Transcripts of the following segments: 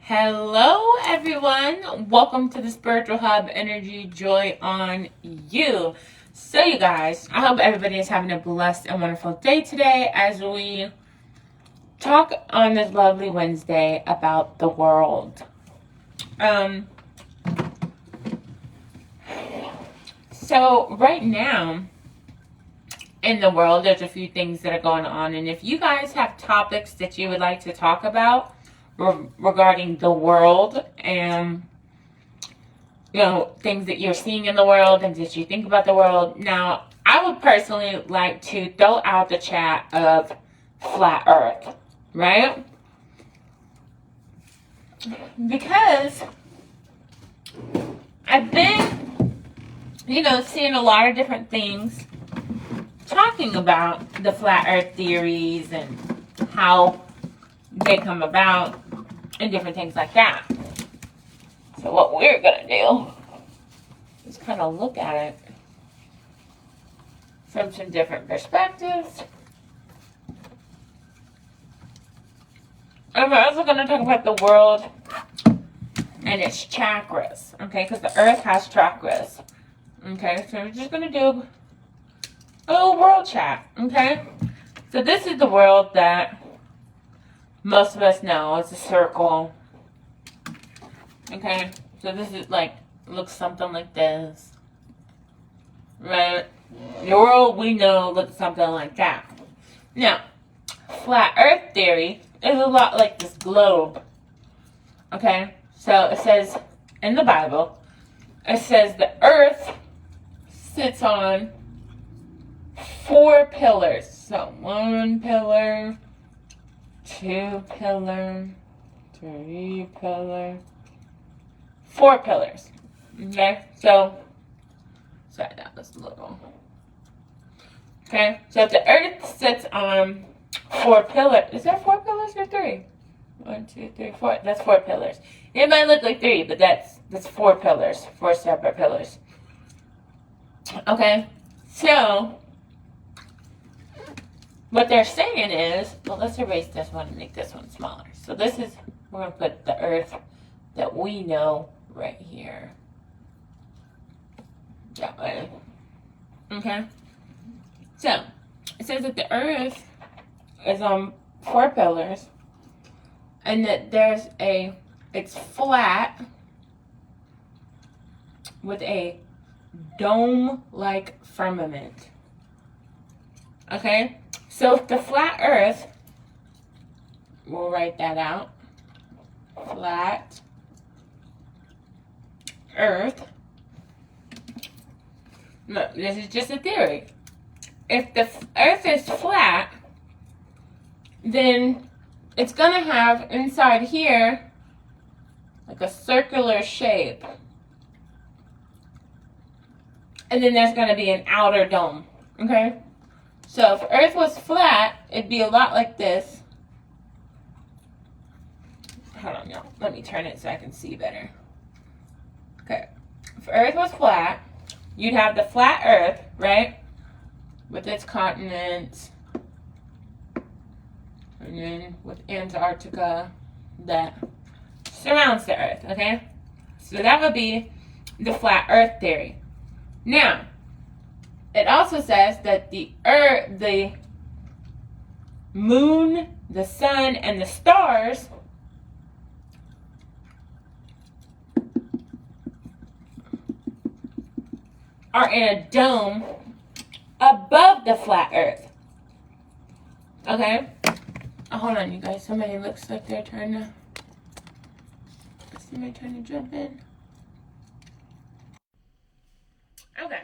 Hello, everyone. Welcome to the Spiritual Hub Energy Joy on You. So, you guys, I hope everybody is having a blessed and wonderful day today as we talk on this lovely Wednesday about the world. So, right now in the world, there's a few things that are going on, and if you guys have topics that you would like to talk about regarding the world and things that you're seeing in the world and that you think about the world. Now, I would personally like to throw out the chat of flat earth, right? Because I've been, seeing a lot of different things talking about the flat earth theories and how they come about and different things like that. So what we're going to do is kind of look at it from some different perspectives. And we're also going to talk about the world and its chakras, okay? Because the earth has chakras, okay? So we're just going to do a little world chat, okay? So this is the world that most of us know. It's a circle. Okay, so this is looks something like this, right? The world we know looks something like that. Now, flat earth theory is a lot like this globe. Okay, so it says in the Bible, it says the earth sits on 4 pillars. So 1 pillar, 2 pillar, 3 pillar, 4 pillars. Okay, so sorry, that was a little. Okay, so if the earth sits on 4 pillars, is there 4 pillars or 3? 1, 2, 3, 4. That's 4 pillars. It might look like 3, but that's 4 pillars, 4 separate pillars. Okay, so what they're saying is, well, let's erase this one and make this one smaller. So this is, we're going to put the earth that we know right here. That way. Okay? So, it says that the earth is on 4 pillars, and that it's flat with a dome-like firmament. Okay? So if the flat earth, we'll write that out, flat earth, look, this is just a theory. If the earth is flat, then it's going to have inside here like a circular shape. And then there's going to be an outer dome, okay? So if earth was flat, it'd be a lot like this. Hold on, y'all. Let me turn it so I can see better. Okay. If earth was flat, you'd have the flat earth, right? With its continents. And then with Antarctica that surrounds the earth, okay? So that would be the flat earth theory. Now, it also says that the earth, the moon, the sun, and the stars are in a dome above the flat earth. Okay? Oh, hold on, you guys. Somebody looks like they're trying to jump in. Okay.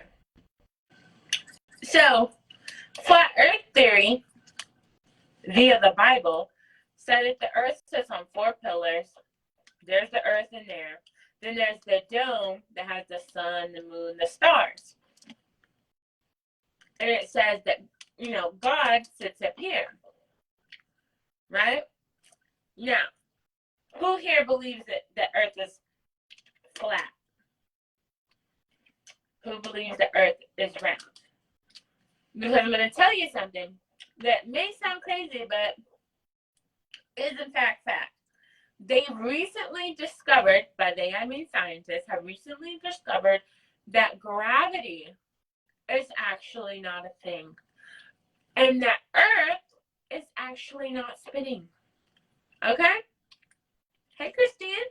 So, flat earth theory, via the Bible, said that the earth sits on 4 pillars. There's the earth in there. Then there's the dome that has the sun, the moon, the stars. And it says that, God sits up here. Right? Now, who here believes that the earth is flat? Who believes the earth is round? Because I'm going to tell you something that may sound crazy, but is in fact fact. they've recently discovered, by they I mean scientists, have recently discovered that gravity is actually not a thing. And that Earth is actually not spinning. Okay? Hey, Christine.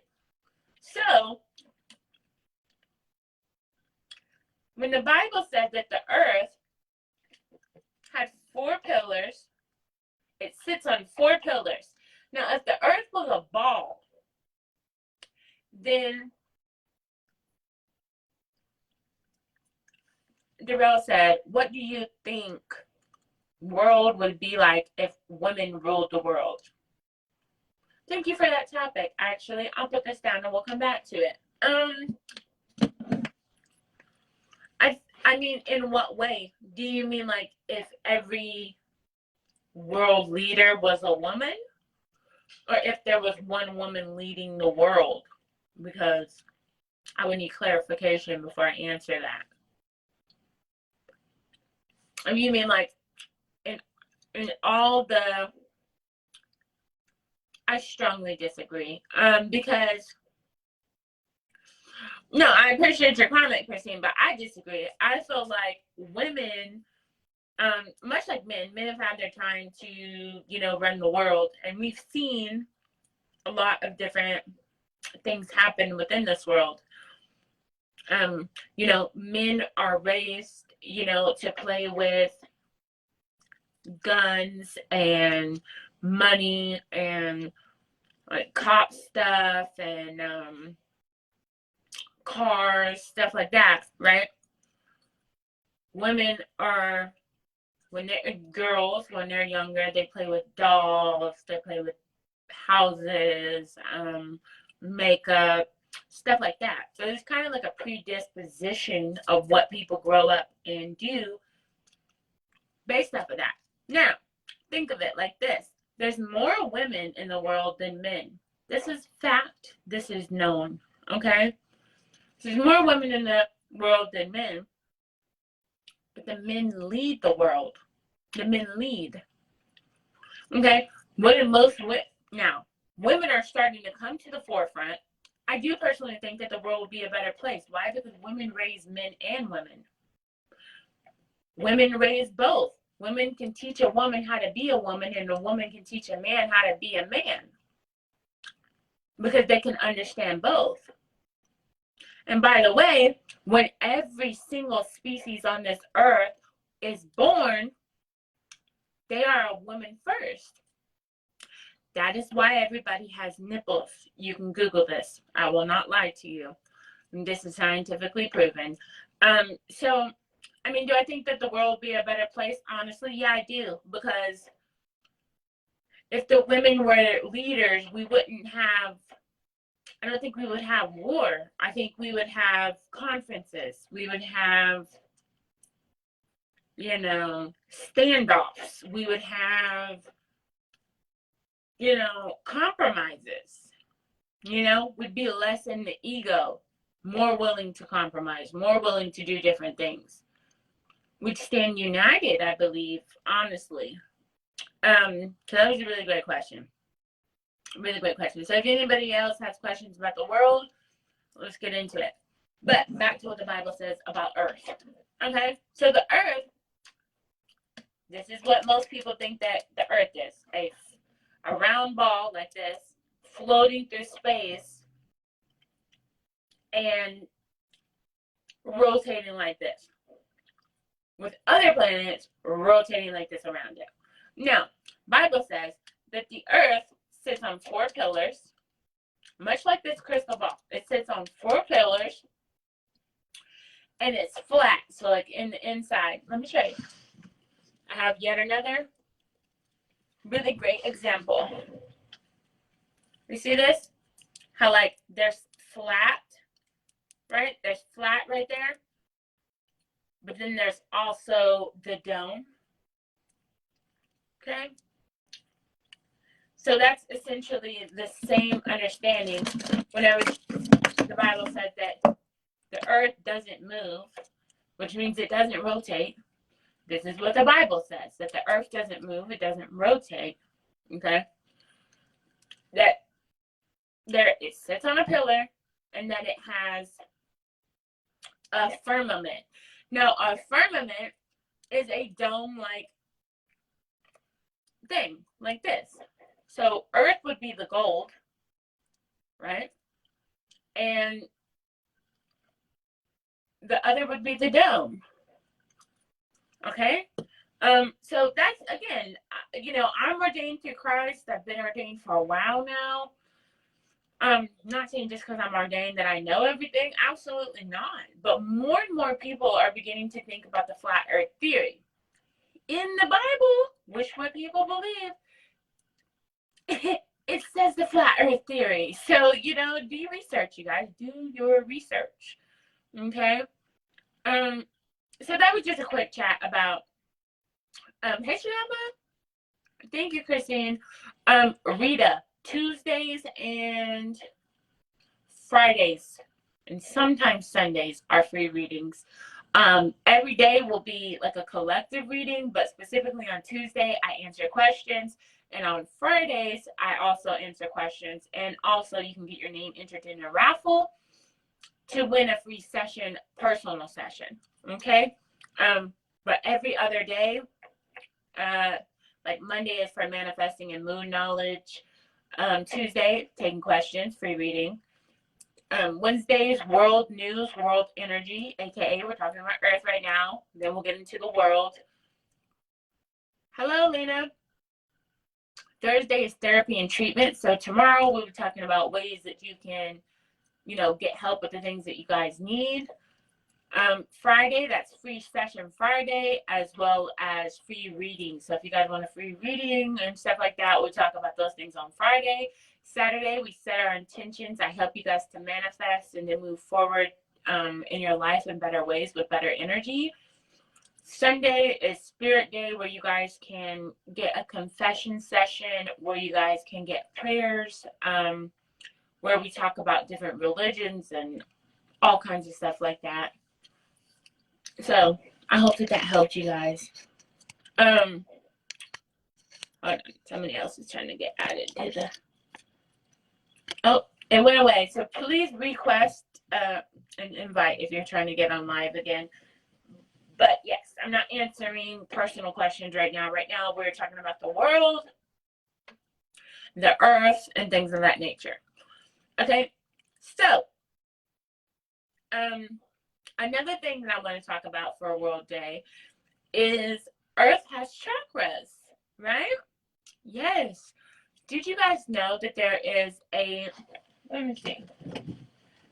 So, when the Bible said that the Earth had 4 pillars, it sits on 4 pillars. Now, if the Earth was a ball, then Darrell said, what do you think world would be like if women ruled the world? Thank you for that topic. Actually, I'll put this down and we'll come back to it. I mean, in what way? Do you mean like if every world leader was a woman? Or if there was one woman leading the world? Because I would need clarification before I answer that. You mean like in all the... I strongly disagree. Because... No, I appreciate your comment, Christine, but I disagree. I feel like women, much like men have had their time to, run the world. And we've seen a lot of different things happen within this world. Men are raised, to play with guns and money and like cop stuff and cars, stuff like that, right? Women are, when they're girls, when they're younger, they play with dolls, they play with houses, makeup, stuff like that. So there's kind of like a predisposition of what people grow up and do based off of that. Now, think of it like this. There's more women in the world than men. This is fact. This is known, okay? There's more women in the world than men, but the men lead the world. The men lead. Okay? Now, women are starting to come to the forefront. I do personally think that the world will be a better place. Why? Because women raise men and women. Women raise both. Women can teach a woman how to be a woman, and a woman can teach a man how to be a man. Because they can understand both. And by the way, when every single species on this earth is born, they are a woman first. That is why everybody has nipples. You can Google this. I will not lie to you. And this is scientifically proven. So, do I think that the world will be a better place? Honestly, yeah, I do. Because if the women were leaders, I don't think we would have war. I think we would have conferences. We would have, standoffs. We would have, compromises. We'd be less in the ego, more willing to compromise, more willing to do different things. We'd stand united, I believe, honestly. So that was a really great question. Really great question. So if anybody else has questions about the world, let's get into it. But back to what the Bible says about Earth. Okay? So the Earth, this is what most people think that the Earth is. A round ball like this, floating through space, and rotating like this. With other planets rotating like this around it. Now, Bible says that the Earth sits on 4 pillars, much like this crystal ball. It sits on 4 pillars, and it's flat. So, like in the inside, let me show you. I have yet another really great example. You see this? How like there's flat, right? There's flat right there, but then there's also the dome. Okay. So that's essentially the same understanding whenever the Bible says that the earth doesn't move, which means it doesn't rotate. This is what the Bible says, that the earth doesn't move, it doesn't rotate, okay? That it sits on a pillar, and then it has a firmament. Now, a firmament is a dome-like thing, like this. So Earth would be the gold, right? And the other would be the dome. Okay? So that's, again, I'm ordained through Christ. I've been ordained for a while now. Not saying just because I'm ordained that I know everything. Absolutely not. But more and more people are beginning to think about the flat earth theory. In the Bible, which what people believe, it says the flat earth theory. So, do your research, you guys. Do your research. Okay? So that was just a quick chat about, hey, Shabba. Thank you, Christine. Rita, Tuesdays and Fridays and sometimes Sundays are free readings. Every day will be like a collective reading, but specifically on Tuesday, I answer questions. And on Fridays, I also answer questions. And also, you can get your name entered in a raffle to win a free session, personal session. Okay? But every other day, like Monday is for manifesting and moon knowledge. Tuesday, taking questions, free reading. Wednesdays, world news, world energy, aka we're talking about Earth right now. Then we'll get into the world. Hello, Lena. Thursday is therapy and treatment. So tomorrow we'll be talking about ways that you can, get help with the things that you guys need. Friday, that's free session Friday, as well as free reading. So if you guys want a free reading and stuff like that, we'll talk about those things on Friday. Saturday, we set our intentions. I help you guys to manifest and then move forward in your life in better ways with better energy. Sunday is Spirit Day, where you guys can get a confession session, where you guys can get prayers, where we talk about different religions and all kinds of stuff like that. So I hope that helped you guys. Somebody else is trying to get added to the. Oh, it went away. So please request an invite if you're trying to get on live again. But yes, I'm not answering personal questions right now. Right now, we're talking about the world, the earth, and things of that nature. Okay, so another thing that I want to talk about for World Day is Earth has chakras, right? Yes. Did you guys know that there is let me see.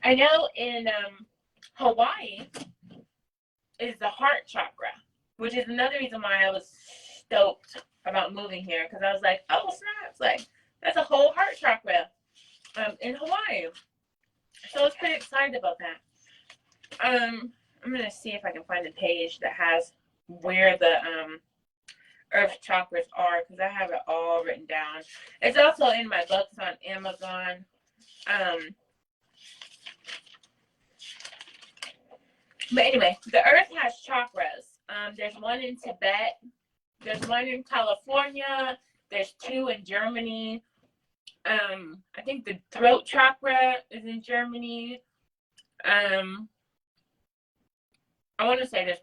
I know in Hawaii is the heart chakra, which is another reason why I was stoked about moving here, because I was like, oh, snaps, like, that's a whole heart chakra in Hawaii. So I was pretty excited about that. I'm going to see if I can find a page that has where the earth chakras are, because I have it all written down. It's also in my books on Amazon. But anyway, the earth has chakras. There's one in Tibet. There's one in California. There's 2 in Germany. I think the throat chakra is in Germany. I want to say there's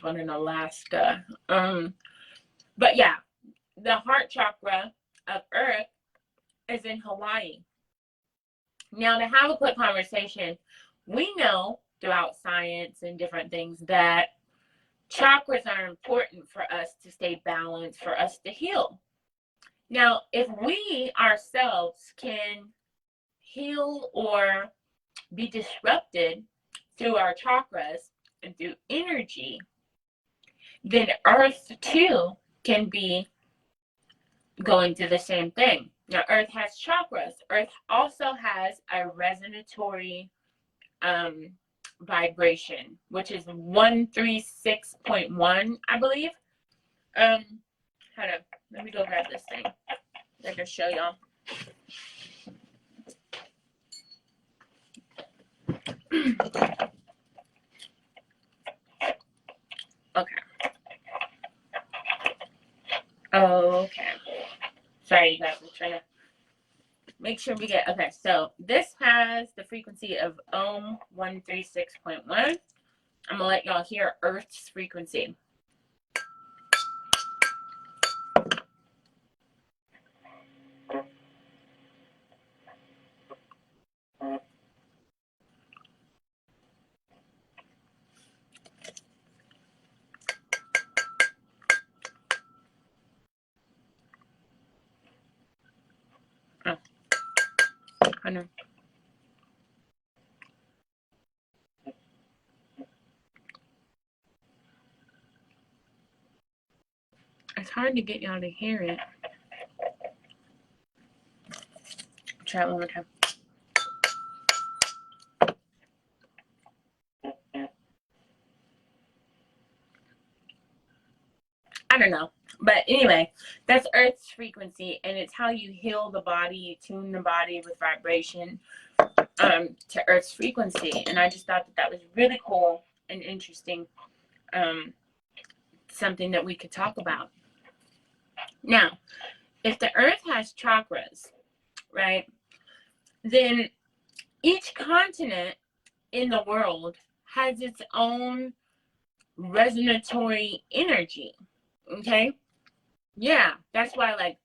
one in Alaska. But yeah, the heart chakra of Earth is in Hawaii. Now, to have a quick conversation, we know throughout science and different things that chakras are important for us to stay balanced, for us to heal. Now, if we ourselves can heal or be disrupted through our chakras and through energy, then Earth too can be going through the same thing. Now, Earth has chakras. Earth also has a resonatory vibration, which is 136.1, I believe. Hold on. Let me go grab this thing. I can show y'all. Okay. Sorry, you guys. I'm trying to make sure we get, okay, so this has the frequency of Ohm 136.1. I'm going to let y'all hear Earth's frequency. Oh, I know. It's hard to get y'all to hear it. Try it one more time. I don't know. But anyway, that's Earth's frequency, and it's how you heal the body, you tune the body with vibration to Earth's frequency. And I just thought that that was really cool and interesting, something that we could talk about. Now, if the Earth has chakras, right, then each continent in the world has its own resonatory energy, okay? Yeah, that's why, like,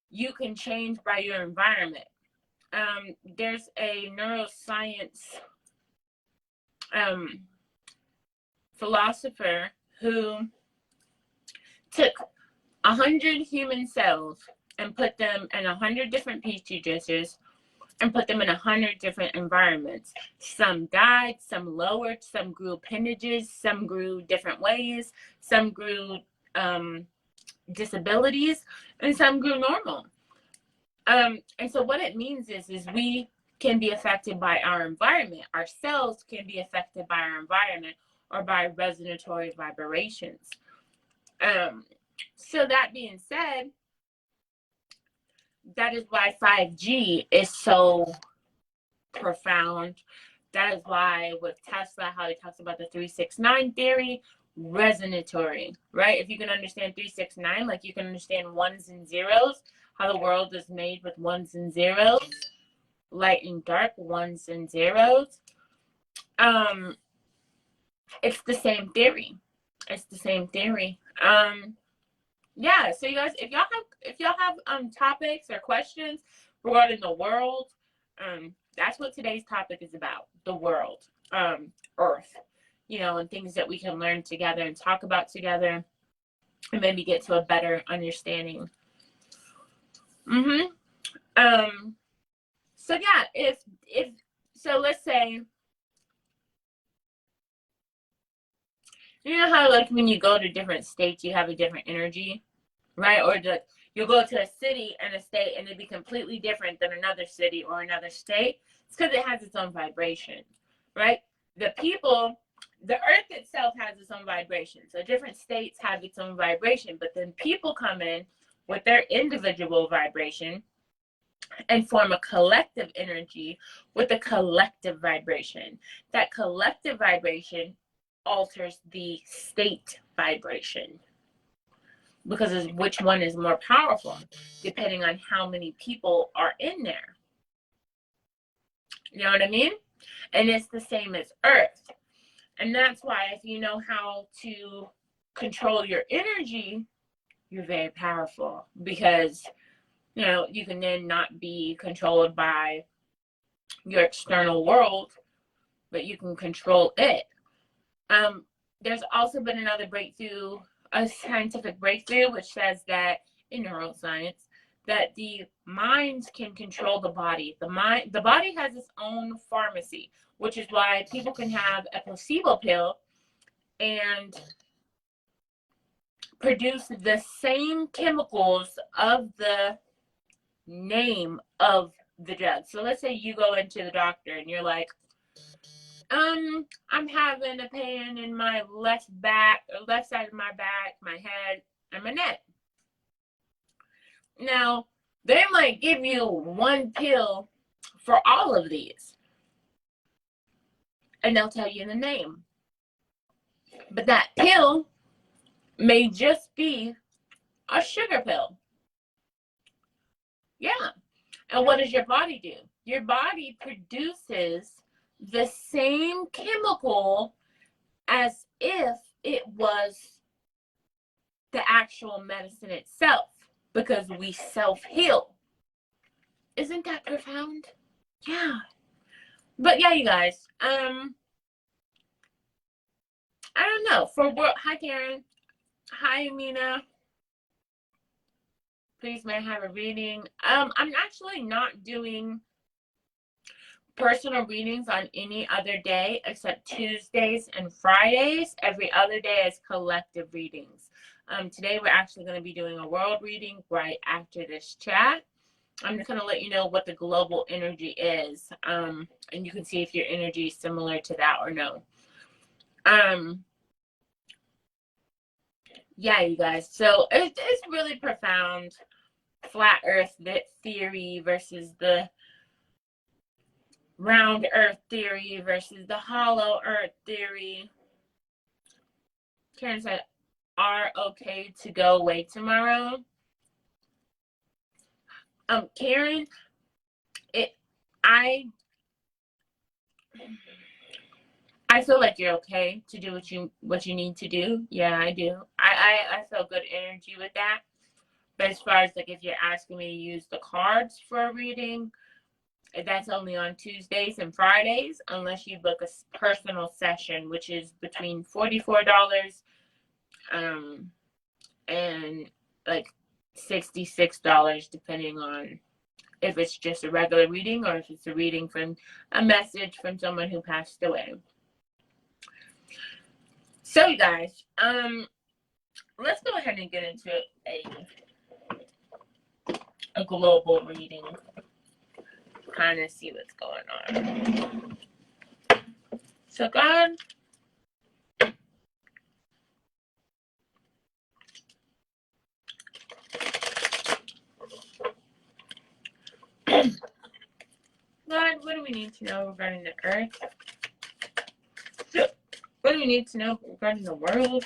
you can change by your environment. There's a neuroscience philosopher who took 100 human cells and put them in 100 different petri dishes and put them in 100 different environments. Some died, some lowered, some grew appendages, some grew different ways, some grew disabilities, and some grew normal. And so what it means is we can be affected by our environment. Our cells can be affected by our environment or by resonatory vibrations. So that being said, that is why 5G is so profound. That is why with Tesla, how he talks about the 369 theory, resonatory, right? If you can understand 369, like you can understand ones and zeros, how the world is made with ones and zeros, light and dark, ones and zeros. It's the same theory. It's the same theory. Yeah, so you guys, if y'all have topics or questions regarding the world, that's what today's topic is about, the world, Earth, you know, and things that we can learn together and talk about together and maybe get to a better understanding. So yeah, if so, let's say, you know how like when you go to different states, you have a different energy, right? Or you'll go to a city and a state and it'd be completely different than another city or another state. It's because it has its own vibration, right? The Earth itself has its own vibration. So different states have its own vibration, but then people come in with their individual vibration and form a collective energy with a collective vibration. That collective vibration alters the state vibration because of which one is more powerful, depending on how many people are in there. You know what I mean? And it's the same as Earth. And that's why if you know how to control your energy, you're very powerful because, you know, you can then not be controlled by your external world, but you can control it. There's also been another breakthrough, a scientific breakthrough, which says that in neuroscience, that the mind can control the body. The body has its own pharmacy, which is why people can have a placebo pill and produce the same chemicals of the name of the drug. So let's say you go into the doctor and you're like, I'm having a pain in my left side of my back, my head, and my neck. Now, they might give you one pill for all of these, and they'll tell you the name. But that pill may just be a sugar pill. Yeah. And what does your body do? Your body produces the same chemical as if it was the actual medicine itself, because we self-heal. Isn't that profound? Yeah. But yeah, you guys, I don't know. For world, hi Karen, hi Amina. Please may I have a reading. I'm actually not doing personal readings on any other day except Tuesdays and Fridays. Every other day is collective readings. Today we're actually going to be doing a world reading right after this chat. I'm just going to let you know what the global energy is, and you can see if your energy is similar to that or no. Yeah, you guys. So it's really profound. Flat Earth theory versus the round Earth theory versus the hollow Earth theory. Karen said, "Are okay to go away tomorrow?" Karen, I feel like you're okay to do what you need to do. Yeah, I do. I feel good energy with that. But as far as like if you're asking me to use the cards for a reading, that's only on Tuesdays and Fridays, unless you book a personal session, which is between $44 and like $66, depending on if it's just a regular reading or if it's a reading from a message from someone who passed away. So you guys, let's go ahead and get into a global reading, kind of see what's going on. So God, God, what do we need to know regarding the earth? What do we need to know regarding the world?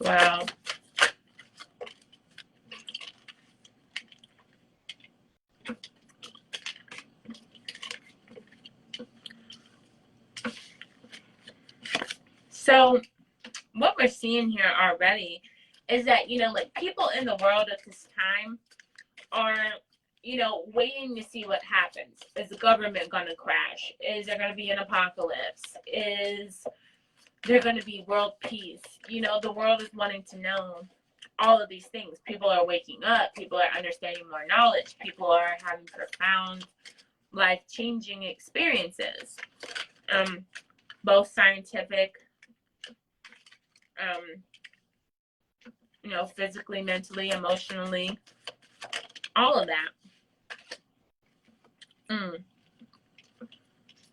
Wow. So what we're seeing here already is that, like people in the world at this time are, waiting to see what happens. Is the government going to crash? Is there going to be an apocalypse? Is there going to be world peace? The world is wanting to know all of these things. People are waking up. People are understanding more knowledge. People are having profound, life-changing experiences, both scientific, physically, mentally, emotionally, all of that.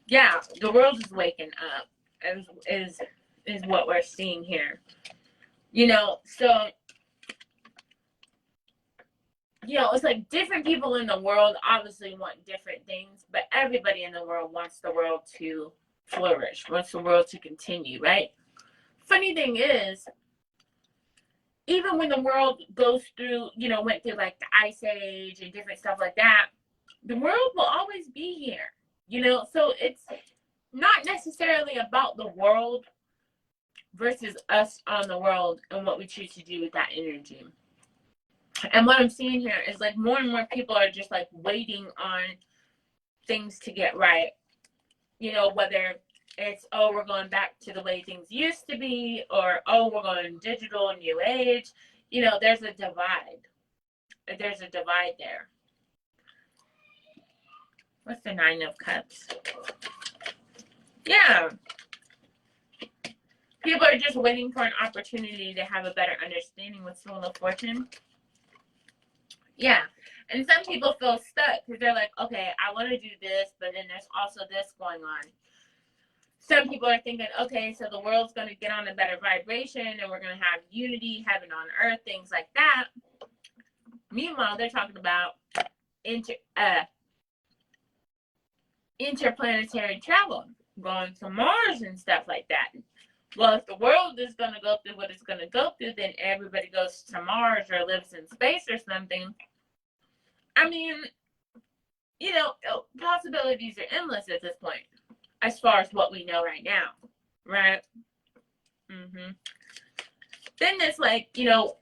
Yeah, the world is waking up, is what we're seeing here. So it's like different people in the world obviously want different things, but everybody in the world wants the world to flourish, wants the world to continue, right? Funny thing is, even when the world goes through, went through like the Ice Age and different stuff like that, the world will always be here, so it's not necessarily about the world versus us on the world and what we choose to do with that energy. And what I'm seeing here is like more and more people are just like waiting on things to get right. Whether it's, oh, we're going back to the way things used to be, or, oh, we're going digital, new age. There's a divide. There's a divide there. What's the Nine of Cups? Yeah. People are just waiting for an opportunity to have a better understanding with Wheel of Fortune. Yeah. And some people feel stuck because they're like, okay, I want to do this, but then there's also this going on. some people are thinking, okay, so the world's going to get on a better vibration and we're going to have unity, heaven on earth, things like that. Meanwhile, they're talking about interplanetary travel, going to Mars and stuff like that. Well, if the world is going to go through what it's going to go through, then everybody goes to Mars or lives in space or something. I mean, you know, possibilities are endless at this point, as far as what we know right now, right? Then there's like, you know,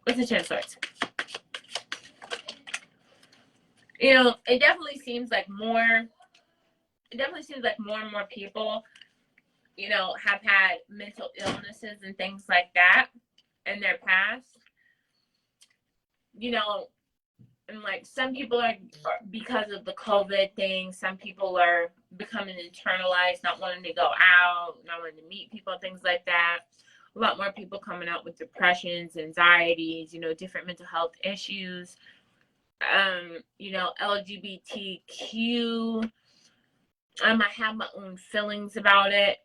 what's the Ten of Swords? You know, it definitely seems like more and more people, you know, have had mental illnesses and things like that in their past. You know, and like some people are, because of the COVID thing, some people are becoming internalized, not wanting to go out, not wanting to meet people, things like that. A lot more people coming out with depressions, anxieties, you know, different mental health issues. You know, LGBTQ. I have my own feelings about it.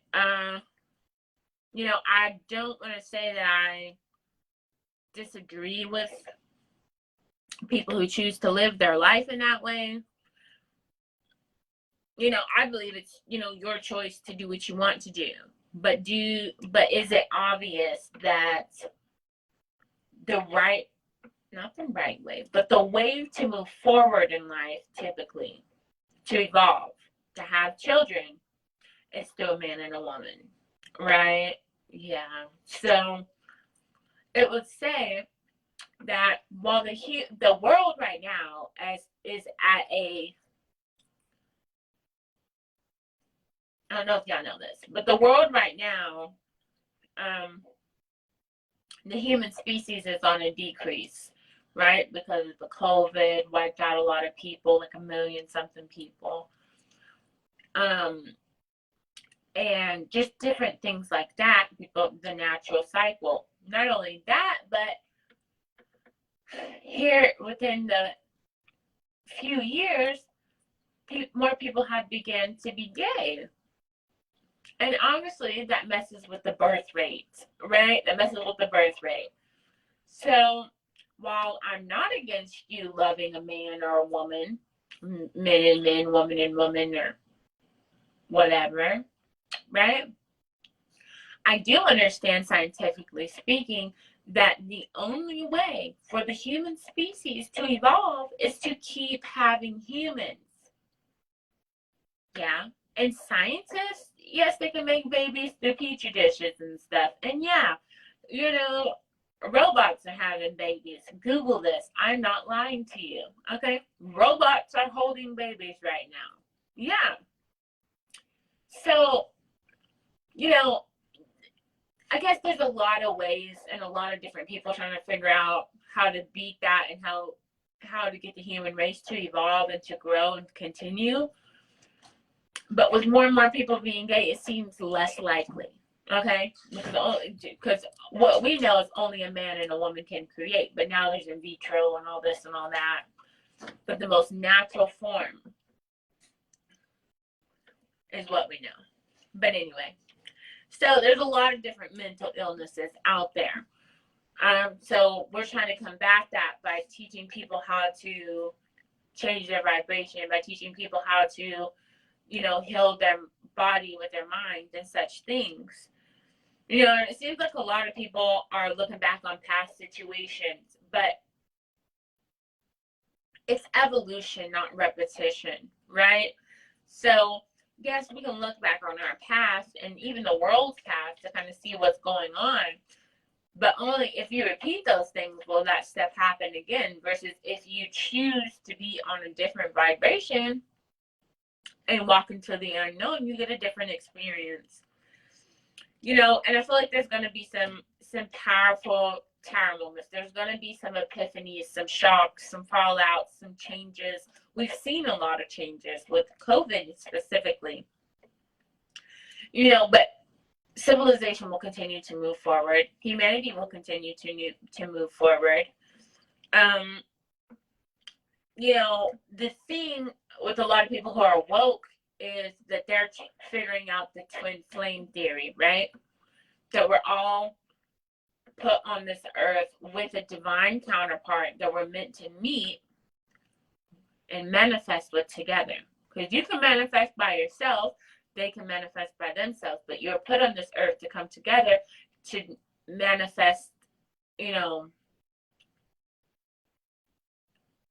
You know, I don't want to say that I disagree with people who choose to live their life in that way. You know, I believe it's, you know, your choice to do what you want to do. But is it obvious that not the right way, but the way to move forward in life, typically, to evolve, to have children, is through a man and a woman, right? Yeah. So it would say that while the world right now is at a, I don't know if y'all know this, but the world right now, the human species is on a decrease, right? Because the COVID wiped out a lot of people, like 1 million something people. And just different things like that, the natural cycle. Not only that, but here within the few years, more people have begun to be gay. And obviously that messes with the birth rate, right? That messes with the birth rate. So while I'm not against you loving a man or a woman, men and men, woman and woman, or whatever, right? I do understand, scientifically speaking, that the only way for the human species to evolve is to keep having humans. Yeah. And scientists, yes, they can make babies through petri dishes and stuff. And yeah, you know, robots are having babies. Google this. I'm not lying to you. Okay? Robots are holding babies right now. Yeah. So, you know, I guess there's a lot of ways and a lot of different people trying to figure out how to beat that and how to get the human race to evolve and to grow and continue. But with more and more people being gay, it seems less likely. Okay? Because what we know is only a man and a woman can create. But now there's in vitro and all this and all that. But the most natural form is what we know. But anyway. So there's a lot of different mental illnesses out there. So we're trying to combat that by teaching people how to change their vibration, by teaching people how to, you know, heal their body with their mind and such things. You know, it seems like a lot of people are looking back on past situations, but it's evolution, not repetition, right? So yes, we can look back on our past and even the world's past to kind of see what's going on. But only if you repeat those things will that step happen again, versus if you choose to be on a different vibration and walk into the unknown, you get a different experience. You know, and I feel like there's going to be some powerful tower moments. There's going to be some epiphanies, some shocks, some fallouts, some changes. We've seen a lot of changes with COVID specifically. You know, but civilization will continue to move forward. Humanity will continue to move forward. You know, the thing with a lot of people who are woke is that they're figuring out the twin flame theory, right? That we're all put on this earth with a divine counterpart that we're meant to meet and manifest with together. Because you can manifest by yourself, they can manifest by themselves, but you're put on this earth to come together to manifest, you know,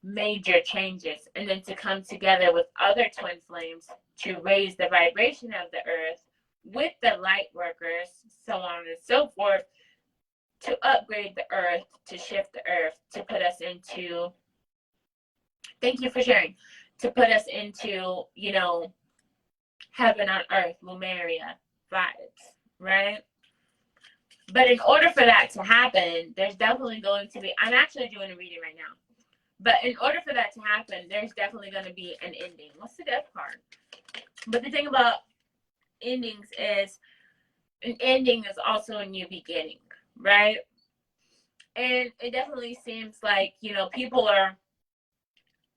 major changes, and then to come together with other twin flames to raise the vibration of the earth with the light workers, so on and so forth, to upgrade the earth, to shift the earth, to put us into, thank you for sharing, to put us into, you know, heaven on earth, Lumeria vibes, right? But in order for that to happen, there's definitely going to be, I'm actually doing a reading right now, but in order for that to happen, there's definitely going to be an ending. What's the death card? But the thing about endings is an ending is also a new beginning, right? And it definitely seems like, you know, people are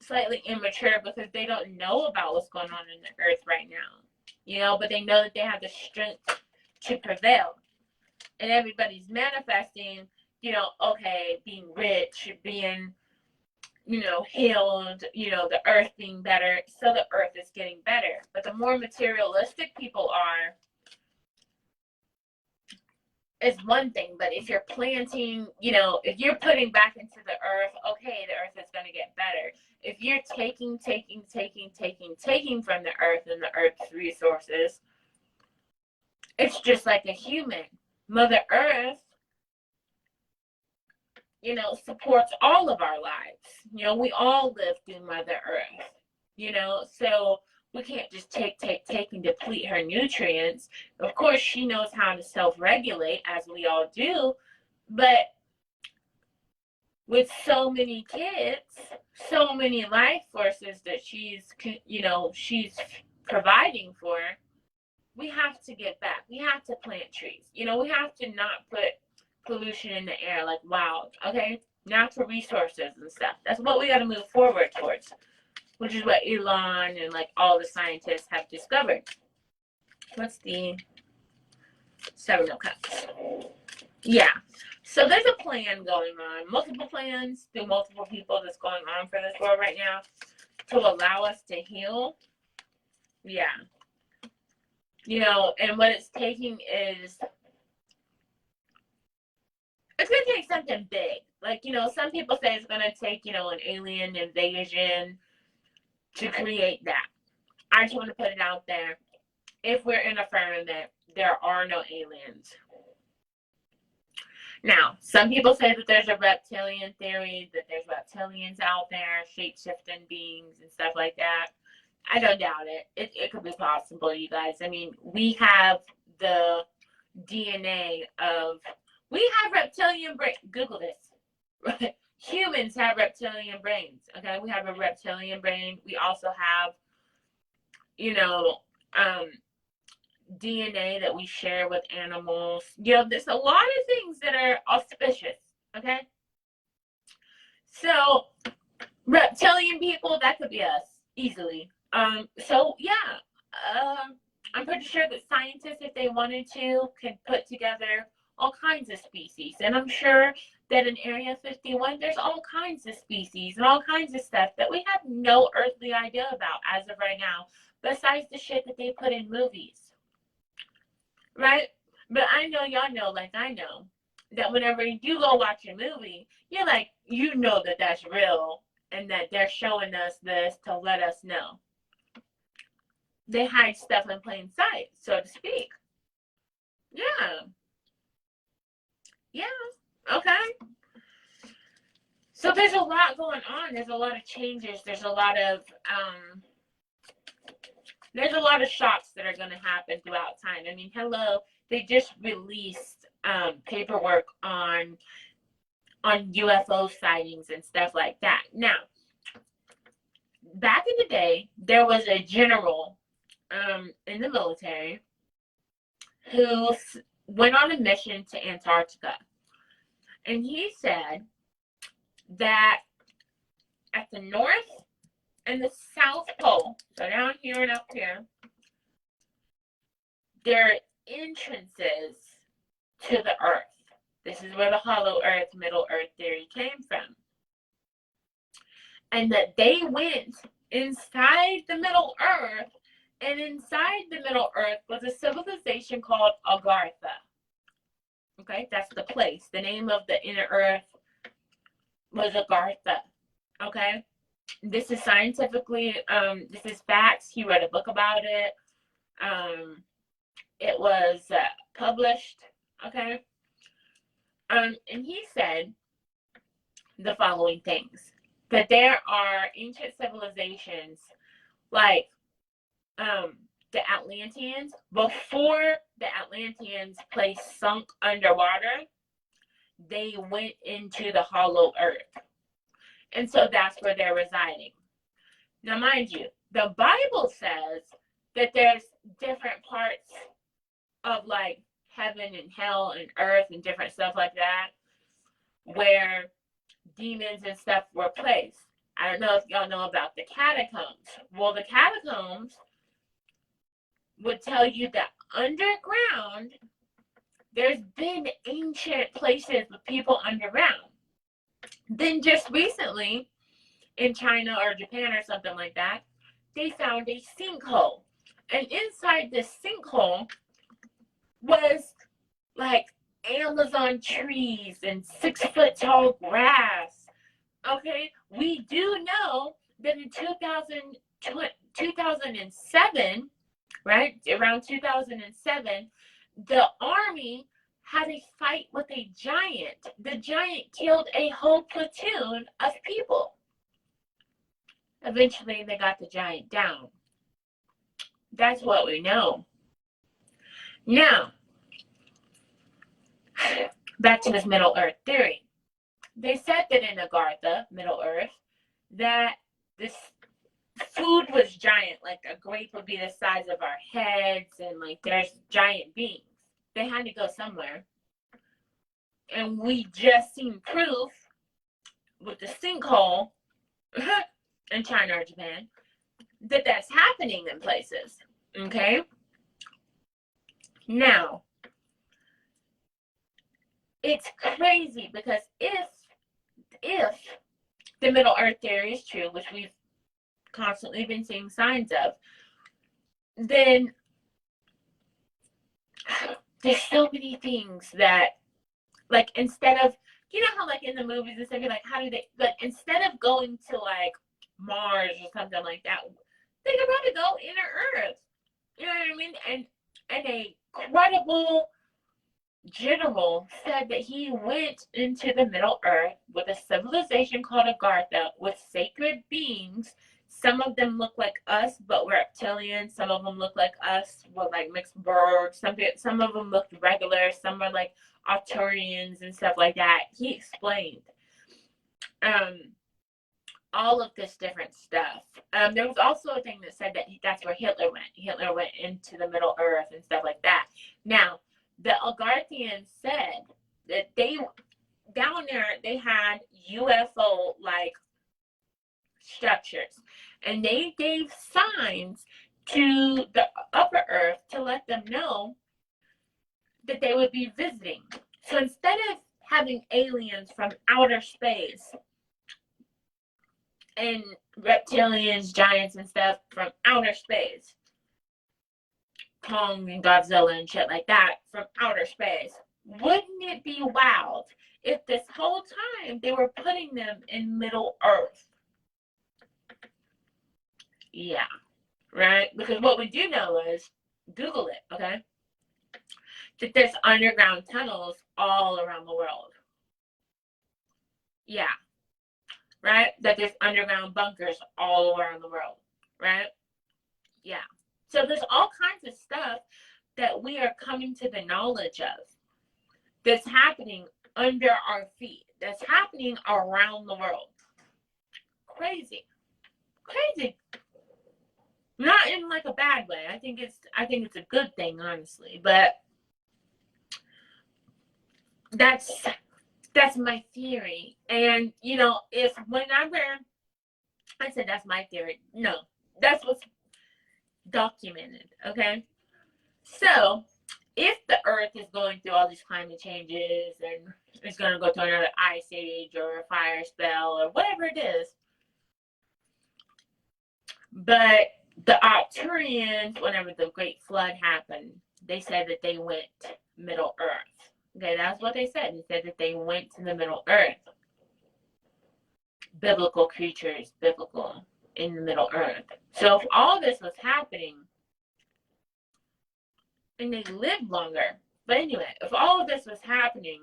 slightly immature because they don't know about what's going on in the earth right now, you know, but they know that they have the strength to prevail. And everybody's manifesting, you know, okay, being rich, being, you know, healed, you know, the earth being better, so the earth is getting better. But the more materialistic people are, is one thing, but if you're planting, you know, if you're putting back into the earth, okay, the earth is going to get better. If you're taking from the earth and the earth's resources, it's just like a human. Mother Earth, you know, supports all of our lives. You know, we all live through Mother Earth, you know, so we can't just take and deplete her nutrients. Of course, she knows how to self-regulate, as we all do, but with so many kids, so many life forces that she's, you know, she's providing for, we have to get back. We have to plant trees. You know, we have to not put pollution in the air like wild, okay? Natural resources and stuff. That's what we got to move forward towards, which is what Elon and like all the scientists have discovered. What's the Seven of Cups? Yeah. So there's a plan going on, multiple plans through multiple people that's going on for this world right now to allow us to heal. Yeah. You know, and what it's taking is, it's going to take something big. Like, you know, some people say it's going to take, you know, an alien invasion to create that. I just want to put it out there. If we're in a firmament, there are no aliens. Now, some people say that there's a reptilian theory, that there's reptilians out there, shape-shifting beings and stuff like that. I don't doubt it. It could be possible, you guys. I mean, we have the DNA of, we have reptilian brain. Google this. Humans have reptilian brains, okay? We have a reptilian brain. We also have, you know, DNA that we share with animals. You know, there's a lot of things that are auspicious, okay? So, reptilian people, that could be us, easily. So, yeah, I'm pretty sure that scientists, if they wanted to, could put together all kinds of species. And I'm sure that in Area 51, there's all kinds of species and all kinds of stuff that we have no earthly idea about as of right now, besides the shit that they put in movies. Right? But I know y'all know, like I know, that whenever you go watch a movie, you're like, you know that that's real and that they're showing us this to let us know. They hide stuff in plain sight, so to speak. Yeah. Yeah. Okay. So there's a lot going on. There's a lot of changes. There's a lot of shocks that are going to happen throughout time. I mean, hello, they just released paperwork on UFO sightings and stuff like that. Now, back in the day, there was a general in the military who went on a mission to Antarctica. And he said that at the North and the South Pole, so down here and up here, they're entrances to the earth. This is where the hollow earth, middle earth theory came from. And that they went inside the middle earth, and inside the middle earth was a civilization called Agartha. Okay, that's the place. The name of the inner earth was Agartha. Okay, this is scientifically, this is facts. He wrote a book about it. It was published. Okay, and he said the following things: that there are ancient civilizations like the Atlanteans. Before the Atlanteans' place sunk underwater, they went into the hollow earth. And so that's where they're residing. Now, mind you, the Bible says that there's different parts of like heaven and hell and earth and different stuff like that where demons and stuff were placed. I don't know if y'all know about the catacombs. Well, the catacombs would tell you that underground, there's been ancient places with people underground. Then just recently, in China or Japan or something like that, they found a sinkhole. And inside this sinkhole was like Amazon trees and 6-foot tall grass. Okay, we do know that in 2007, right, around 2007, the army had a fight with a giant. The giant killed a whole platoon of people. Eventually, they got the giant down. That's what we know. Now, back to this Middle Earth theory. They said that in Agartha, Middle Earth, that this food was giant. Like a grape would be the size of our heads, and like there's giant beings. They had to go somewhere. And we just seen proof with the sinkhole in China or Japan that that's happening in places. Okay? Now, it's crazy because if the Middle Earth theory is true, which we've constantly been seeing signs of, then there's so many things that, like, instead of, you know how like in the movies and stuff, you're like, how do they, like, instead of going to like Mars or something like that, they could probably go inner Earth. You know what I mean? And a credible general said that he went into the Middle Earth with a civilization called Agartha with sacred beings. Some of them look like us, but reptilians. Some of them look like us, with like mixed birds. Some of them looked regular. Some are like Arcturians and stuff like that. He explained all of this different stuff. There was also a thing that said that that's where Hitler went. Hitler went into the Middle Earth and stuff like that. Now, the Agarthians said that they, down there, they had UFO-like structures. And they gave signs to the upper earth to let them know that they would be visiting. So instead of having aliens from outer space and reptilians, giants and stuff from outer space, Kong and Godzilla and shit like that from outer space, wouldn't it be wild if this whole time they were putting them in Middle Earth? Yeah, right? Because what we do know is, Google it, okay? That there's underground tunnels all around the world. Yeah, right? That there's underground bunkers all around the world, right? Yeah. So there's all kinds of stuff that we are coming to the knowledge of that's happening under our feet, that's happening around the world. Crazy. Crazy. Not in like a bad way. I think it's a good thing, honestly. But that's my theory. And you know, if whenever I said that's my theory, no, that's what's documented, okay? So, if the Earth is going through all these climate changes and it's going to go through another ice age or a fire spell or whatever it is, but the Arcturians, whenever the Great Flood happened, they said that they went Middle Earth. Okay, that's what they said. They said that they went to the Middle Earth. Biblical creatures, biblical in the Middle Earth. So if all this was happening, and they lived longer, but anyway, if all of this was happening,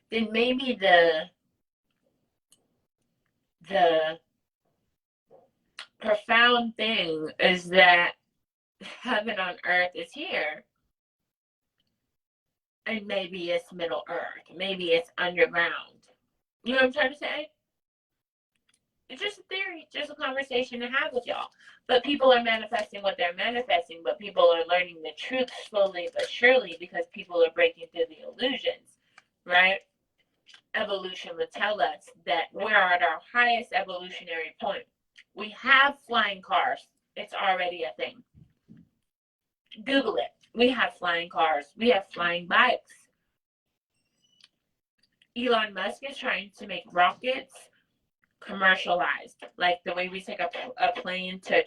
then maybe the profound thing is that heaven on earth is here, and maybe it's Middle Earth, maybe it's underground. You know what I'm trying to say? It's just a theory, just a conversation to have with y'all. But people are manifesting what they're manifesting, but people are learning the truth slowly but surely because people are breaking through the illusions, right? Evolution would tell us that we're at our highest evolutionary point. We have flying cars. It's already a thing. Google it. We have flying cars. We have flying bikes. Elon Musk is trying to make rockets commercialized, like the way we take a plane to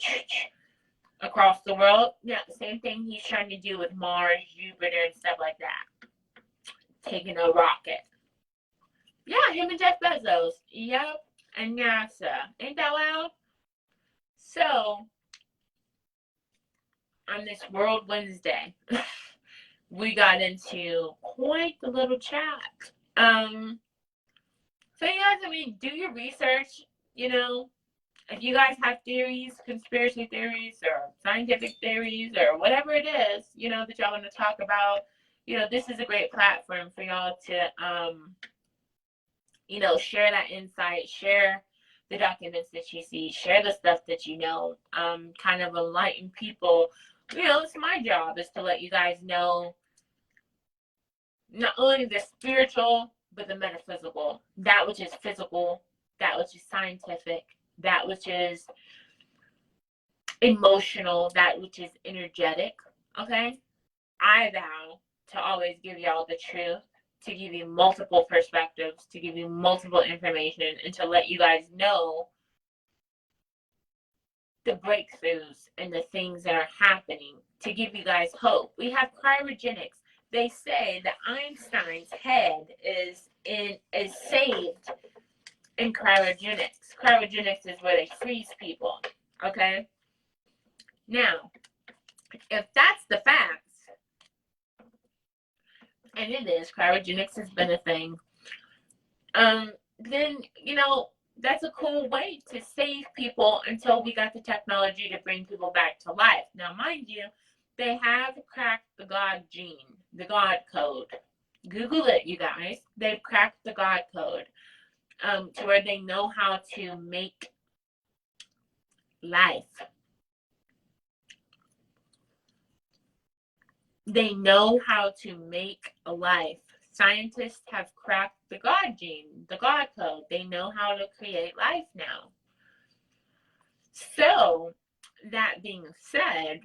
across the world. Yeah, the same thing he's trying to do with Mars, Jupiter, and stuff like that. Taking a rocket. Yeah, him and Jeff Bezos. Yep, and NASA. Ain't that wild? So, on this World Wednesday, we got into quite the little chat. So you guys, I mean, do your research, you know. If you guys have theories, conspiracy theories, or scientific theories, or whatever it is, you know, that y'all want to talk about, you know, this is a great platform for y'all to, you know, share that insight, share the documents that you see, share the stuff that you know, kind of enlighten people. You know, it's my job is to let you guys know not only the spiritual, but the metaphysical, that which is physical, that which is scientific, that which is emotional, that which is energetic, okay? I vow to always give y'all the truth, to give you multiple perspectives, to give you multiple information, and to let you guys know the breakthroughs and the things that are happening, to give you guys hope. We have cryogenics. They say that Einstein's head is saved in cryogenics. Cryogenics is where they freeze people, okay? Now, if that's the facts, and it is, cryogenics has been a thing, then, you know, that's a cool way to save people until we got the technology to bring people back to life. Now, mind you, they have cracked the God gene, the God code. Google it, you guys. They've cracked the God code to where they know how to make life. They know how to make a life. Scientists have cracked the God gene, the God code. They know how to create life now. So, that being said,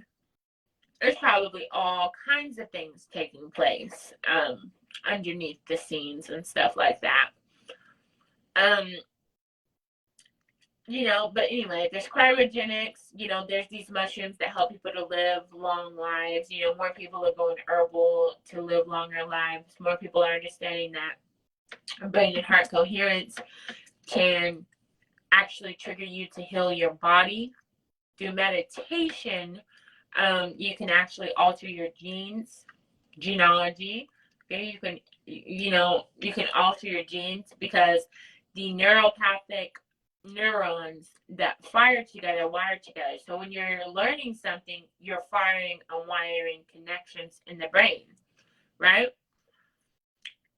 there's probably all kinds of things taking place underneath the scenes and stuff like that. You know, but anyway, there's cryogenics, you know, there's these mushrooms that help people to live long lives. You know, more people are going herbal to live longer lives. More people are understanding that brain and heart coherence can actually trigger you to heal your body. Through meditation, you can actually alter your genes, genealogy. Okay, you can alter your genes because the neuropathic neurons that fire together wire together. So when you're learning something, you're firing and wiring connections in the brain, right?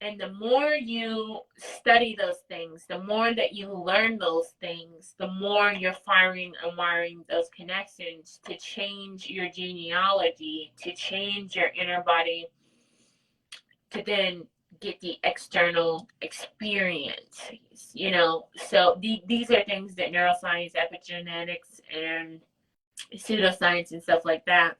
And the more you study those things, the more that you learn those things, the more you're firing and wiring those connections to change your genealogy, to change your inner body, to then get the external experience, you know. So these are things that neuroscience, epigenetics, and pseudoscience and stuff like that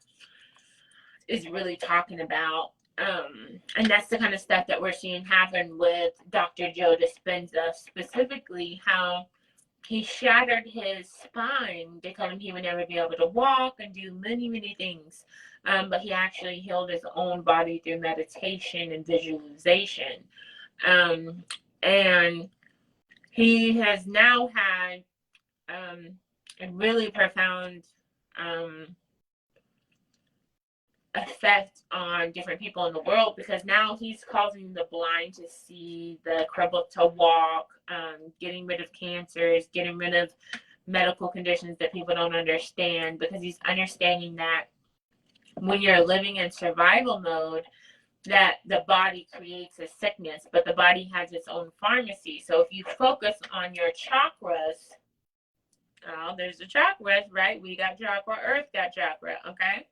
is really talking about. And that's the kind of stuff that we're seeing happen with Dr. Joe Dispenza, specifically how he shattered his spine. They told him he would never be able to walk and do many, many things. But he actually healed his own body through meditation and visualization. And he has now had a really profound effect on different people in the world, because now he's causing the blind to see, the crippled to walk, getting rid of cancers, getting rid of medical conditions that people don't understand, because he's understanding that when you're living in survival mode, that the body creates a sickness, but the body has its own pharmacy. So if you focus on your chakras, there's the chakras, right? We got chakra, Earth got chakra, okay?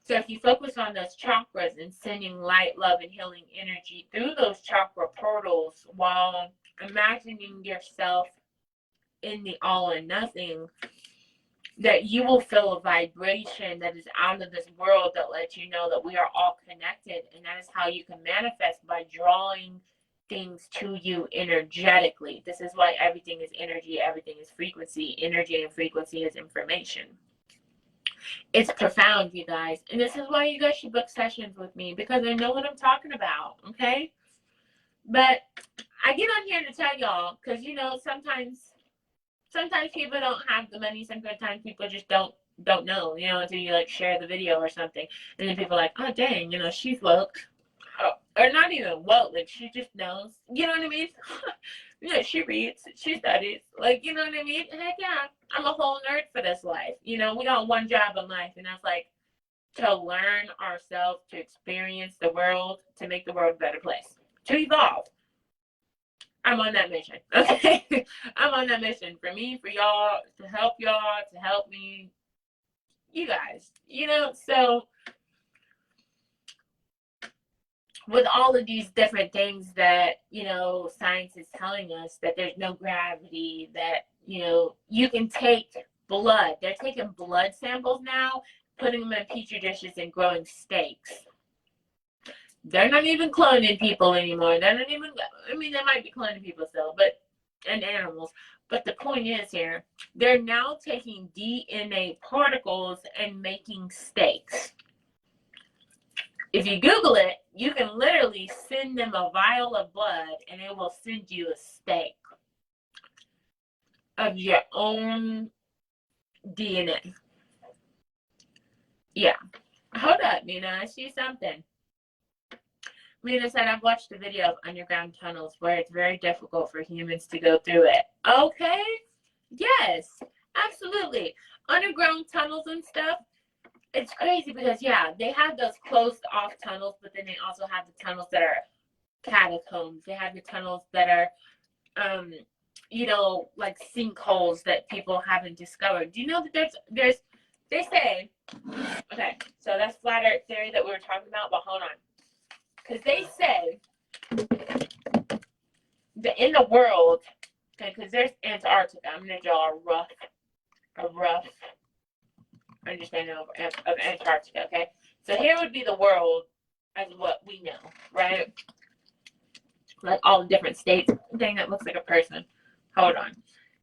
So if you focus on those chakras and sending light, love, and healing energy through those chakra portals while imagining yourself in the all and nothing, that you will feel a vibration that is out of this world that lets you know that we are all connected. And that is how you can manifest, by drawing things to you energetically. This is why everything is energy, everything is frequency. Energy and frequency is information. It's profound, you guys. And this is why you guys should book sessions with me, because I know what I'm talking about, okay? But I get on here to tell y'all, because, you know, sometimes people don't have the money. Sometimes people just don't know, you know, until you like share the video or something. And then people are like, oh, dang, you know, she's woke. Or not even woke, like she just knows. You know what I mean? You know, she reads, she studies. Like, you know what I mean? Heck yeah, I'm a whole nerd for this life. You know, we got one job in life, and that's like to learn ourselves, to experience the world, to make the world a better place, to evolve. I'm on that mission, okay? I'm on that mission for me, for y'all, to help me, you guys, you know? So with all of these different things that, you know, science is telling us, that there's no gravity, that, you know, you can take blood. They're taking blood samples now, putting them in petri dishes and growing steaks. They're not even cloning people anymore. They're not even, I mean, they might be cloning people still, but, and animals. But the point is here, they're now taking DNA particles and making steaks. If you Google it, you can literally send them a vial of blood and it will send you a steak of your own DNA. Yeah. Hold up, Mina. I see something. Mina said, I've watched a video of underground tunnels where it's very difficult for humans to go through it. Okay. Yes, absolutely. Underground tunnels and stuff. It's crazy because, yeah, they have those closed off tunnels, but then they also have the tunnels that are catacombs. They have the tunnels that are, you know, like sinkholes that people haven't discovered. Do you know that there's, they say, okay, so that's flat earth theory that we were talking about, but hold on. Because they say that in the world, okay, because there's Antarctica. I'm going to draw a rough understanding of Antarctica, okay? So here would be the world as what we know, right? Like all the different states. Dang, that looks like a person. Hold on.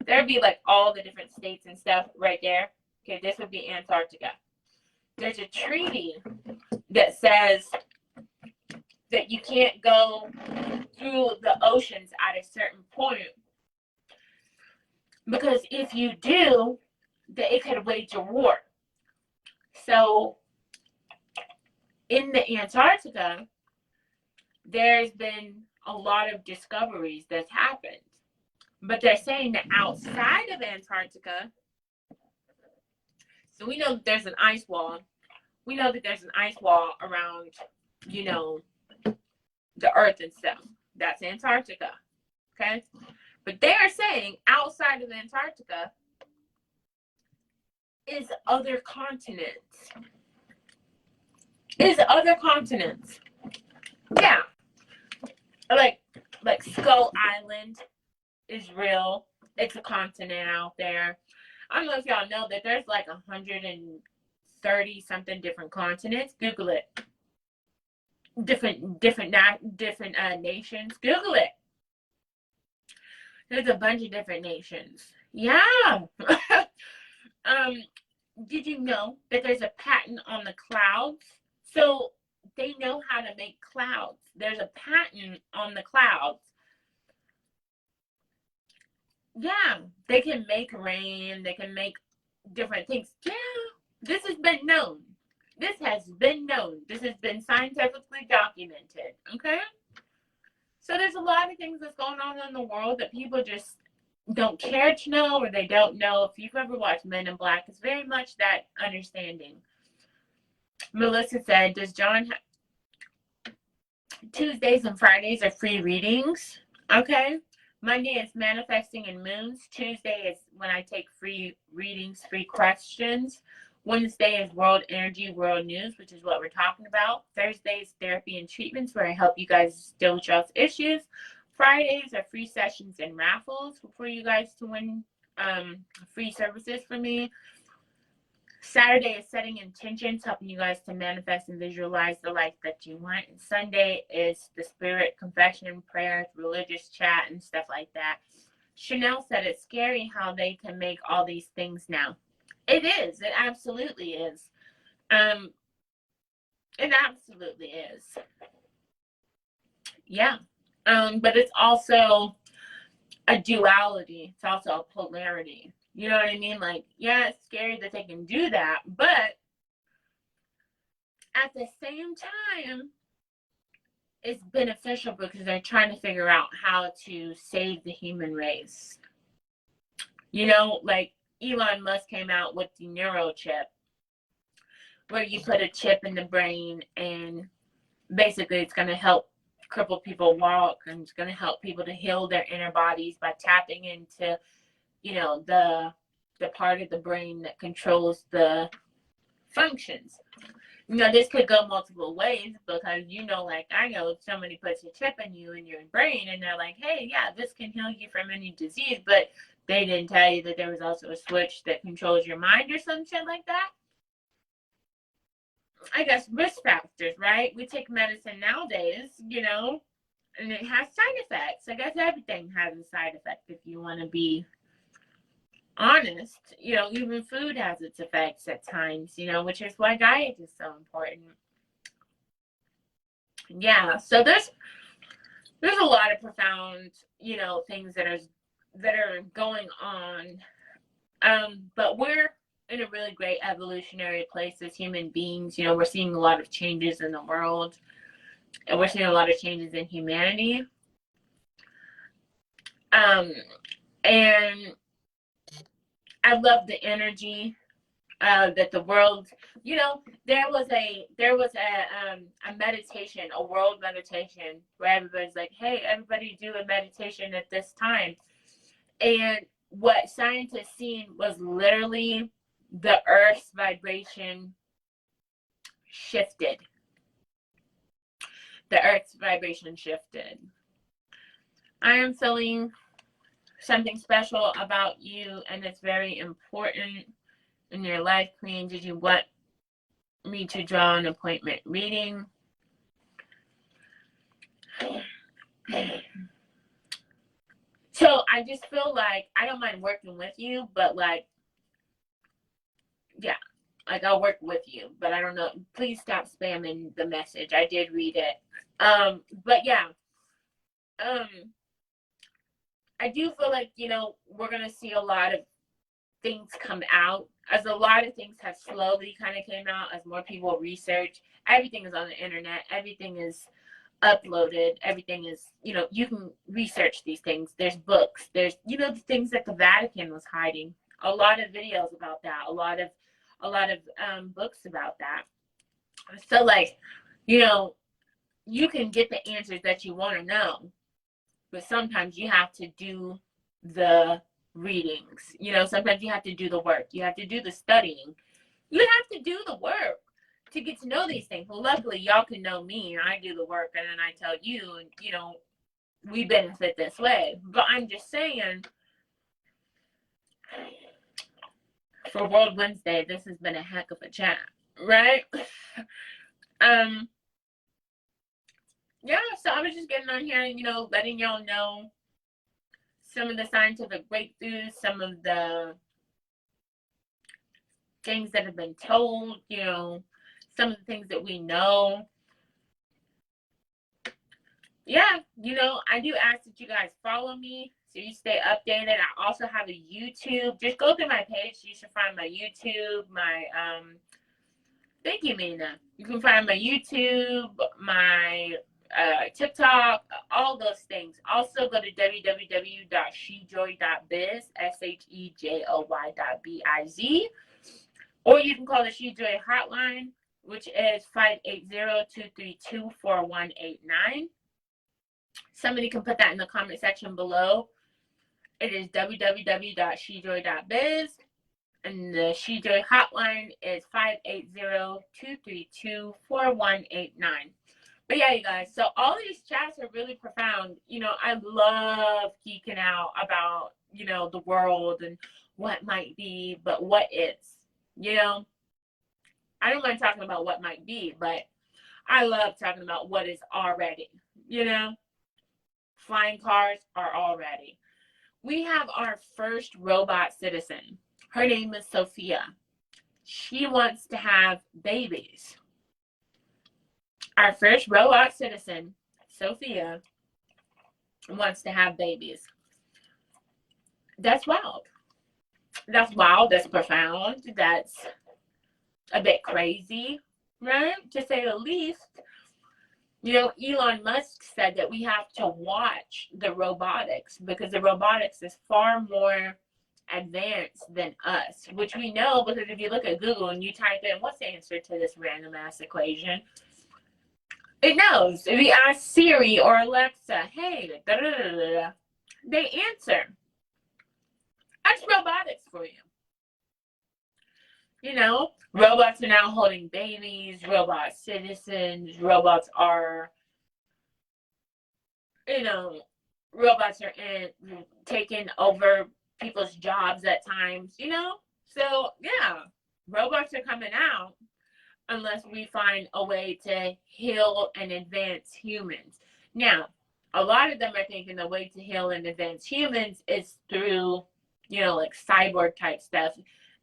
There'd be like all the different states and stuff right there. Okay, this would be Antarctica. There's a treaty that says that you can't go through the oceans at a certain point, because if you do, that it could wage a war. So in the Antarctica, there's been a lot of discoveries that's happened, but they're saying that outside of Antarctica, so we know that there's an ice wall. We know that there's an ice wall around, you know, the earth and stuff. That's Antarctica, okay? But they are saying outside of Antarctica is other continents. Yeah. Like Skull Island is real. It's a continent out there. I don't know if y'all know that there's like 130 something different continents. Google it. Different nations. Google it. There's a bunch of different nations. Yeah. Did you know that there's a patent on the clouds? So they know how to make clouds. There's a patent on the clouds. Yeah, they can make rain. They can make different things. Yeah, this has been known. This has been known. This has been scientifically documented. Okay? So there's a lot of things that's going on in the world that people just don't care to know, or they don't know. If you've ever watched Men in Black, it's very much that understanding. Melissa said, does John Tuesdays and Fridays are free readings? Okay. Monday is manifesting in moons. Tuesday is when I take free readings, free questions. Wednesday is world energy, world news, which is what we're talking about. Thursday is therapy and treatments, where I help you guys deal with y'all's issues. Fridays are free sessions and raffles for you guys to win free services from me. Saturday is setting intentions, helping you guys to manifest and visualize the life that you want. And Sunday is the spirit confession, prayers, religious chat, and stuff like that. Chanel said it's scary how they can make all these things now. It is. It absolutely is. It absolutely is. Yeah. But it's also a duality. It's also a polarity. You know what I mean? Like, yeah, it's scary that they can do that, but at the same time, it's beneficial because they're trying to figure out how to save the human race. You know, like Elon Musk came out with the Neurochip, where you put a chip in the brain and basically it's going to help crippled people walk, and it's going to help people to heal their inner bodies by tapping into, you know, the part of the brain that controls the functions. You know, this could go multiple ways because, you know, like I know, if somebody puts a chip in you in your brain and they're like, hey, yeah, this can heal you from any disease, but they didn't tell you that there was also a switch that controls your mind or some shit like that. I guess risk factors, right? We take medicine nowadays, you know, and it has side effects. I guess everything has a side effect if you want to be honest. You know, even food has its effects at times, you know, which is why diet is so important. Yeah, so there's a lot of profound, you know, things that are going on. But we're in a really great evolutionary place as human beings. You know, we're seeing a lot of changes in the world, and we're seeing a lot of changes in humanity. And I love the energy that the world, you know, there was a meditation, a world meditation, where everybody's like, hey, everybody do a meditation at this time. And what scientists seen was literally the Earth's vibration shifted. The Earth's vibration shifted. I am feeling something special about you, and it's very important in your life, Queen. Did you want me to draw an appointment reading? So I just feel like I don't mind working with you, but like, yeah, like I'll work with you, but I don't know. Please stop spamming the message. I did read it. But yeah, I do feel like, you know, we're going to see a lot of things come out, as a lot of things have slowly kind of came out as more people research. Everything is on the internet. Everything is uploaded. Everything is, you know, you can research these things. There's books. There's, you know, the things that the Vatican was hiding. A lot of videos about that. A lot of books about that. So like, you know, you can get the answers that you want to know, but sometimes you have to do the readings. You know, sometimes you have to do the work. You have to do the studying. You have to do the work to get to know these things. Well, luckily, y'all can know me, and I do the work, and then I tell you, and, you know, we benefit this way. But I'm just saying, for World Wednesday, this has been a heck of a chat, right? Yeah, so I was just getting on here and, letting y'all know some of the scientific breakthroughs, some of the things that have been told, some of the things that we know. Yeah, I do ask that you guys follow me so you stay updated. I also have a YouTube. Just go through my page. You should find my YouTube, my, thank you, Mina. You can find my YouTube, my TikTok, all those things. Also, go to www.shejoy.biz, SHEJOY.biz, or you can call the She Joy hotline, which is 580-232-4189. Somebody can put that in the comment section below. It is www.shejoy.biz, and the She Joy hotline is 580-232-4189. But yeah, you guys, so all these chats are really profound. I love geeking out about, the world and what might be, but what is, I don't mind talking about what might be, but I love talking about what is already, Flying cars are already. We have our first robot citizen. Her name is Sophia. She wants to have babies. Our first robot citizen, Sophia, wants to have babies. That's wild. That's wild. That's profound. That's a bit crazy, right? To say the least. Elon Musk said that we have to watch the robotics because the robotics is far more advanced than us, which we know because if you look at Google and you type in what's the answer to this random ass equation, it knows. If you ask Siri or Alexa, hey, da, da, da, da, da, they answer. That's robotics for you. Robots are now holding babies, robot citizens, robots are, robots are taking over people's jobs at times, So, yeah, robots are coming out unless we find a way to heal and advance humans. Now, a lot of them are thinking the way to heal and advance humans is through, like cyborg type stuff,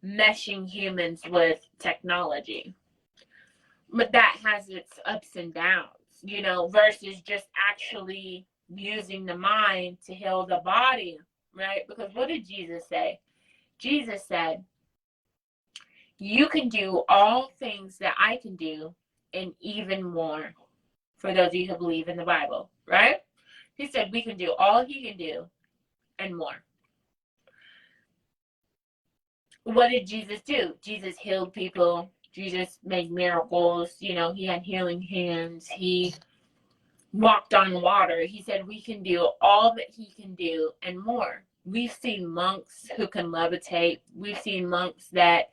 meshing humans with technology. But that has its ups and downs, versus just actually using the mind to heal the body, right? Because what did Jesus say? Jesus said, you can do all things that I can do and even more, for those of you who believe in the Bible, right? He said we can do all he can do and more. What did Jesus do? Jesus healed people. Jesus made miracles. He had healing hands. He walked on water. He said we can do all that he can do and more. We've seen monks who can levitate. We've seen monks that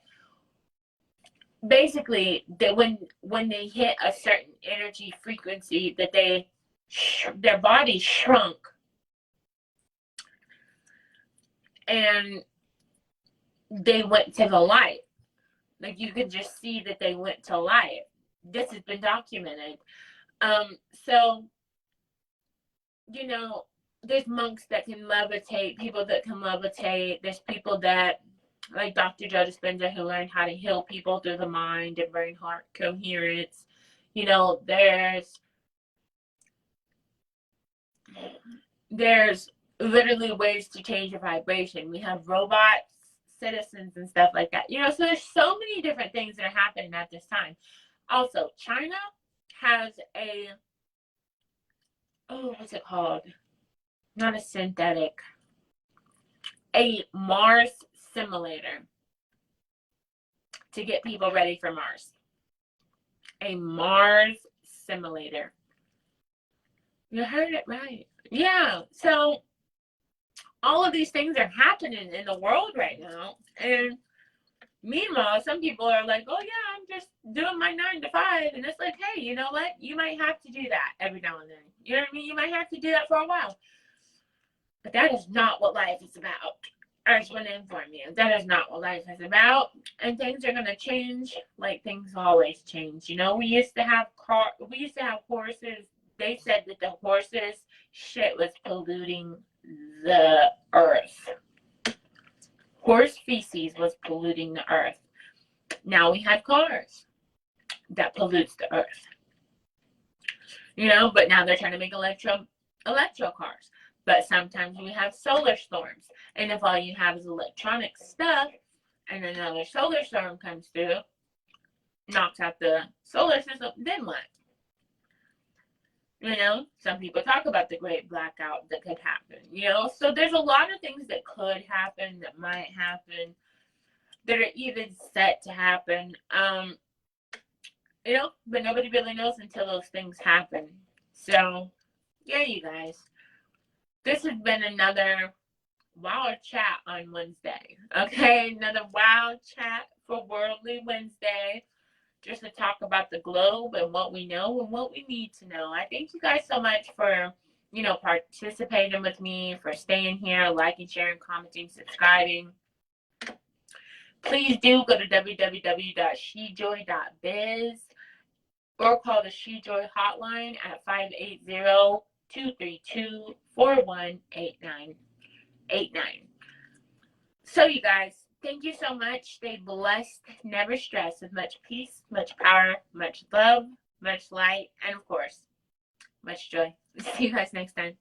basically that when they hit a certain energy frequency that their body shrunk and they went to the light. Like you could just see that they went to light. This has been documented. So there's monks that can levitate, people that can levitate. There's people that, like Dr. Joe Dispenza, who learned how to heal people through the mind and brain heart coherence. There's literally ways to change your vibration. We have robots, citizens, and stuff like that. So there's so many different things that are happening at this time. Also, China has what's it called? Not a synthetic. A Mars simulator to get people ready for Mars. A Mars simulator. You heard it right. Yeah. So all of these things are happening in the world right now. And meanwhile, some people are like, oh yeah, I'm just doing my 9 to 5. And it's like, hey, you know what? You might have to do that every now and then. You know what I mean? You might have to do that for a while. But that is not what life is about. I just want to inform you that is not what life is about, and things are gonna change like things always change. You know, we used to have horses. They said that the horses shit was polluting the earth. Horse feces was polluting the earth. Now we have cars that pollutes the earth. You know, but now they're trying to make electro cars. But sometimes we have solar storms. And if all you have is electronic stuff and another solar storm comes through, knocks out the solar system, then what? You know, some people talk about the great blackout that could happen, you know. So there's a lot of things that could happen, that might happen, that are even set to happen. You know, but nobody really knows until those things happen. So, yeah, you guys. This has been another wild chat on Wednesday. Okay, another wild chat for Worldly Wednesday. Just to talk about the globe and what we know and what we need to know. I thank you guys so much for, you know, participating with me, for staying here, liking, sharing, commenting, subscribing. Please do go to www.shejoy.biz or call the She Joy hotline at 580-232-4189. So, you guys, thank you so much. Stay blessed, never stress, with much peace, much power, much love, much light, and of course, much joy. See you guys next time.